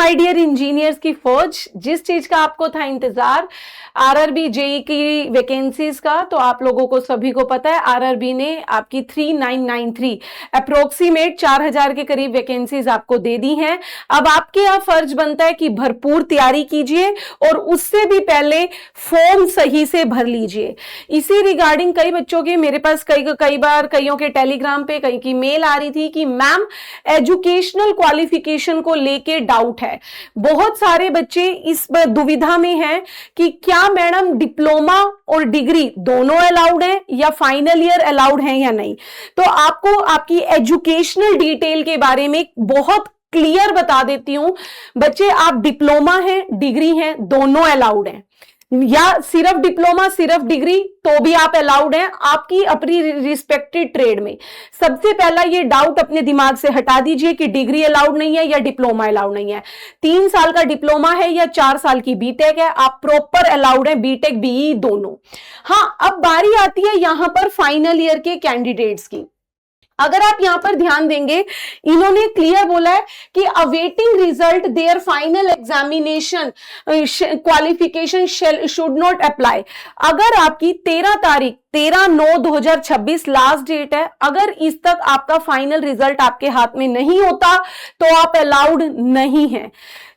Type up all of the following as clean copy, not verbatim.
My dear engineers की फौज, जिस चीज का आपको था इंतजार, आरआरबी जेई की वैकेंसीज का, तो आप लोगों को सभी को पता है आरआरबी ने आपकी 3993 अप्रोक्सीमेट 4000 के करीब वैकेंसीज आपको दे दी हैं। अब आपके यहाँ फर्ज बनता है कि भरपूर तैयारी कीजिए और उससे भी पहले फॉर्म सही से भर लीजिए। इसी रिगार्डिंग कई बच्चों के मेरे पास कई बार कईयों के टेलीग्राम पे कई की मेल आ रही थी कि मैम एजुकेशनल क्वालिफिकेशन को लेके डाउट है। बहुत सारे बच्चे इस दुविधा में हैं कि क्या मैडम डिप्लोमा और डिग्री दोनों अलाउड है या फाइनल ईयर अलाउड है या नहीं। तो आपको आपकी एजुकेशनल डिटेल के बारे में बहुत क्लियर बता देती हूं। बच्चे, आप डिप्लोमा है, डिग्री है, दोनों अलाउड हैं, या सिर्फ डिप्लोमा सिर्फ डिग्री तो भी आप अलाउड हैं आपकी अपनी रिस्पेक्टेड ट्रेड में। सबसे पहला ये डाउट अपने दिमाग से हटा दीजिए कि डिग्री अलाउड नहीं है या डिप्लोमा अलाउड नहीं है। 3 साल का डिप्लोमा है या 4 साल की बीटेक है, आप प्रॉपर अलाउड है, बीटेक बीई दोनों। हाँ, अब बारी आती है यहां पर फाइनल ईयर के कैंडिडेट्स की। अगर आप यहां पर ध्यान देंगे, इन्होंने क्लियर बोला है कि awaiting result there final examination qualification should not apply. अगर आपकी 13/9/2026 लास्ट डेट है, अगर इस तक आपका फाइनल रिजल्ट आपके हाथ में नहीं होता तो आप अलाउड नहीं है।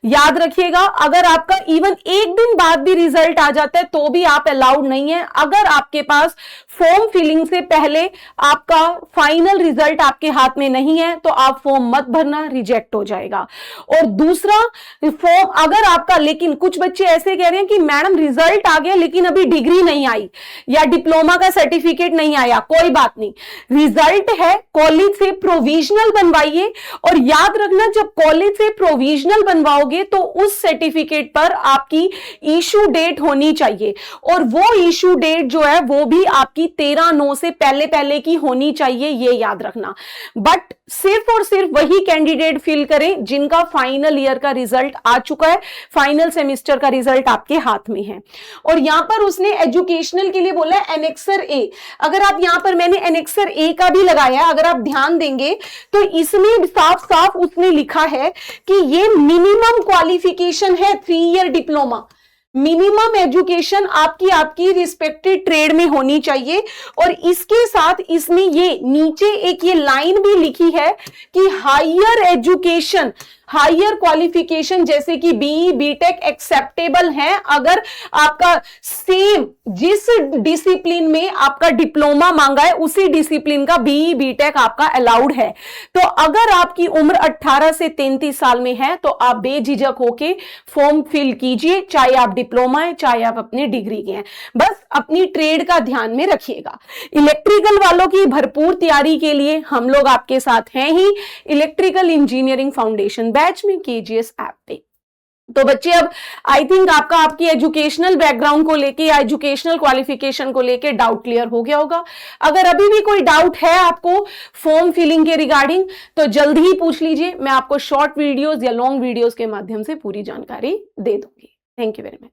याद रखिएगा, अगर आपका इवन एक दिन बाद भी रिजल्ट आ जाता है तो भी आप अलाउड नहीं है। अगर आपके पास फॉर्म फिलिंग से पहले आपका फाइनल रिजल्ट आपके हाथ में नहीं है तो आप फॉर्म मत भरना, रिजेक्ट हो जाएगा। और दूसरा फॉर्म अगर आपका, लेकिन कुछ बच्चे ऐसे कह रहे हैं कि मैडम रिजल्ट आ गया लेकिन अभी डिग्री नहीं आई या डिप्लोमा का सर्टिफिकेट नहीं आया, कोई बात नहीं, रिजल्ट है, कॉलेज से प्रोविजनल बनवाइए। और याद रखना, जब कॉलेज से प्रोविजनल बनवाओगे तो उस सर्टिफिकेट पर आपकी इशू डेट होनी चाहिए, और वो इशू डेट जो है वो भी आपकी 13/9 से पहले पहले की होनी चाहिए, ये याद रखना। बट सिर्फ और सिर्फ वही कैंडिडेट फिल करें जिनका फाइनल ईयर का रिजल्ट आ चुका है, फाइनल सेमेस्टर का रिजल्ट आपके हाथ में है। और यहां पर उसने एजुकेशनल के लिए बोला है एनेक्सर ए। अगर आप यहां पर, मैंने एनेक्सर ए का भी लगाया है, अगर आप ध्यान देंगे तो इसमें साफ साफ उसने लिखा है कि ये मिनिमम क्वालिफिकेशन है 3 ईयर डिप्लोमा। मिनिमम एजुकेशन आपकी रिस्पेक्टेड ट्रेड में होनी चाहिए। और इसके साथ इसमें ये नीचे एक ये लाइन भी लिखी है कि हायर एजुकेशन, हायर क्वालिफिकेशन जैसे कि बीई बीटेक एक्सेप्टेबल है अगर आपका सेम जिस डिसिप्लिन में आपका डिप्लोमा मांगा है उसी डिसिप्लिन का बीई बीटेक आपका अलाउड है। तो अगर आपकी उम्र 18 से 33 साल में है तो आप बेझिझक होके फॉर्म फिल कीजिए, चाहे आप डिप्लोमा है चाहे आप अपने डिग्री के हैं। बस अपनी ट्रेड का ध्यान में रखिएगा। इलेक्ट्रिकल वालों की भरपूर तैयारी के लिए हम लोग आपके साथ हैं ही, इलेक्ट्रिकल इंजीनियरिंग फाउंडेशन बैच में केजीएस ऐप पे। तो बच्चे, अब आई थिंक आपकी एजुकेशनल बैकग्राउंड को लेके या एजुकेशनल क्वालिफिकेशन को लेके डाउट क्लियर हो गया होगा। अगर अभी भी कोई डाउट है आपको फॉर्म फिलिंग के रिगार्डिंग तो जल्दी ही पूछ लीजिए, मैं आपको शॉर्ट वीडियोस या लॉन्ग वीडियोस के माध्यम से पूरी जानकारी दे दूंगी। Thank you very much.